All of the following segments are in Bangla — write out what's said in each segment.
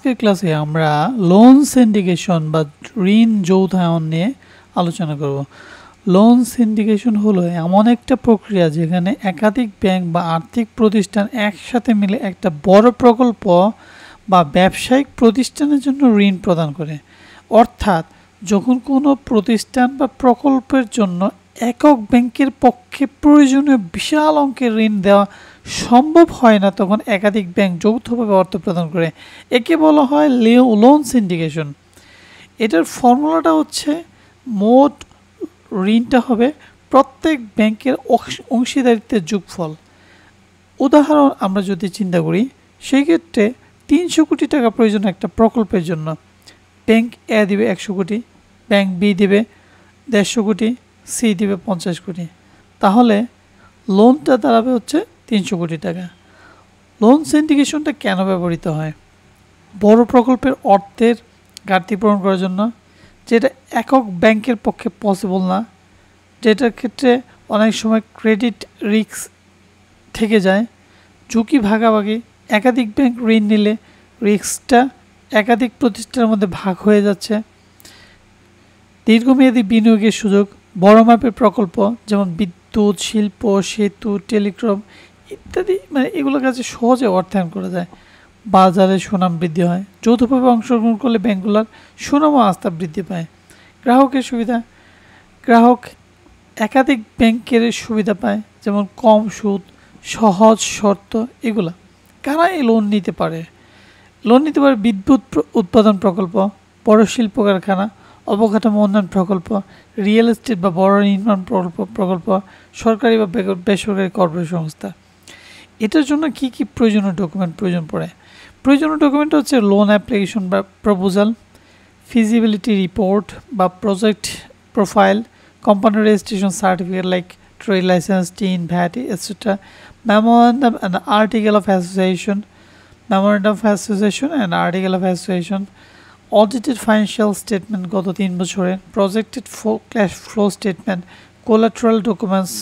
আজকের ক্লাসে আমরা লোন সিন্ডিকেশন বা ঋণ যৌথায়ন নিয়ে আলোচনা করব। লোন সিন্ডিকেশন হলো এমন একটা প্রক্রিয়া যেখানে একাধিক ব্যাংক বা আর্থিক প্রতিষ্ঠান একসাথে মিলে একটা বড় প্রকল্প বা ব্যবসায়িক প্রতিষ্ঠানের জন্য ঋণ প্রদান করে। অর্থাৎ যখন কোনো প্রতিষ্ঠান বা প্রকল্পের জন্য একক ব্যাংকের পক্ষে প্রয়োজনীয় বিশাল অঙ্কের ঋণ দেওয়া সম্ভব হয় না, তখন একাধিক ব্যাংক যৌথভাবে অর্থ প্রদান করে। একে বলা হয় লোন সিন্ডিকেশন। এটার ফর্মুলাটা হচ্ছে মোট ঋণটা হবে প্রত্যেক ব্যাংকের অংশীদারিত্বের যোগফল। উদাহরণ আমরা যদি চিন্তা করি, সেই ক্ষেত্রে 300 কোটি টাকা প্রয়োজন একটা প্রকল্পের জন্য। ব্যাংক এ দিবে 100 কোটি, ব্যাংক বি দিবে 150 কোটি, সি দিবে 50 কোটি। তাহলে লোনটা দাঁড়াবে হচ্ছে 300 কোটি টাকা। লোন সিন্ডিকেশনটা কেন ব্যবহৃত হয়? বড় প্রকল্পের অর্থের ঘাটতি পূরণ করার জন্য, যেটা একক ব্যাংকের পক্ষে পসিবল না, যেটার ক্ষেত্রে অনেক সময় ক্রেডিট রিস্ক থেকে যায়, ঝুঁকি ভাগাভাগি, একাধিক ব্যাংক ঋণ নিলে রিস্কটা একাধিক প্রতিষ্ঠানের মধ্যে ভাগ হয়ে যাচ্ছে, দীর্ঘমেয়াদী বিনিয়োগের সুযোগ, বড় মাপের প্রকল্প যেমন বিদ্যুৎ, শিল্প, সেতু, টেলিকম ইত্যাদি, এগুলোর কাছে সহজে অর্থায়ন করা যায়। বাজারে সুনাম বৃদ্ধি হয়, যৌথভাবে অংশগ্রহণ করলে ব্যাংকগুলোর সুনাম ও আস্থা বৃদ্ধি পায়। গ্রাহকের সুবিধা, গ্রাহক একাধিক ব্যাংকের সুবিধা পায়, যেমন কম সুদ, সহজ শর্ত। এগুলা কারা এই লোন নিতে পারে? লোন নিতে পারে বিদ্যুৎ উৎপাদন প্রকল্প, বড় শিল্প কারখানা, অবকাঠামো উন্নয়ন প্রকল্প, রিয়েল এস্টেট বা বড় নির্মাণ প্রকল্প, সরকারি বা বেসরকারি কর্পোরেট সংস্থা। এটার জন্য কি কি প্রয়োজনীয় ডকুমেন্ট প্রয়োজন পড়ে? প্রয়োজনীয় ডকুমেন্ট হচ্ছে লোন অ্যাপ্লিকেশন বা প্রপোজাল, ফিজিবিলিটি রিপোর্ট বা project profile, company registration certificate like trade licence, TIN, VAT, etcetera, memorandum and article of association, article of association, audited financial statement গত 3 বছরের, projected cash flow statement, collateral documents,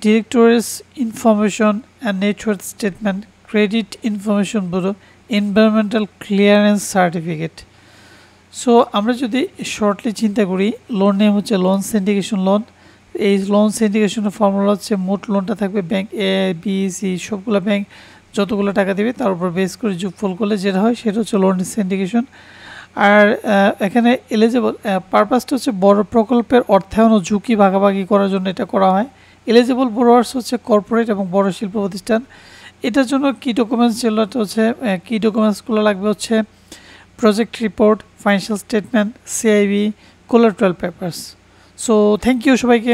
directors information and network statement, credit information bureau, environmental clearance certificate. So আমরা যদি শর্টলি চিন্তা করি, লোন নেম হচ্ছে লোন সিন্ডিকেশন লোন। এই লোন সিন্ডিকেশনের ফর্মুলা হচ্ছে মোট লোনটা থাকবে ব্যাংক এ, বি, সি, সবগুলো ব্যাংক যতগুলো টাকা দেবে তার উপর বেস করে যোগফল করলে যেটা হয় সেটা হচ্ছে লোন সিন্ডিকেশন। আর এখানে এলিজিবল পারপাসটা হচ্ছে বড় প্রকল্পের অর্থায়ন ও ঝুঁকি ভাগাভাগি করার জন্য এটা করা হয়। এলিজিবল বোরোয়ার্স হচ্ছে কর্পোরেট এবং বড় শিল্প প্রতিষ্ঠান। এটার জন্য কি ডকুমেন্টস, যেগুলো হচ্ছে কি ডকুমেন্টসগুলো লাগবে হচ্ছে project report, financial statement, CIB, collateral papers. So thank you সবাইকে।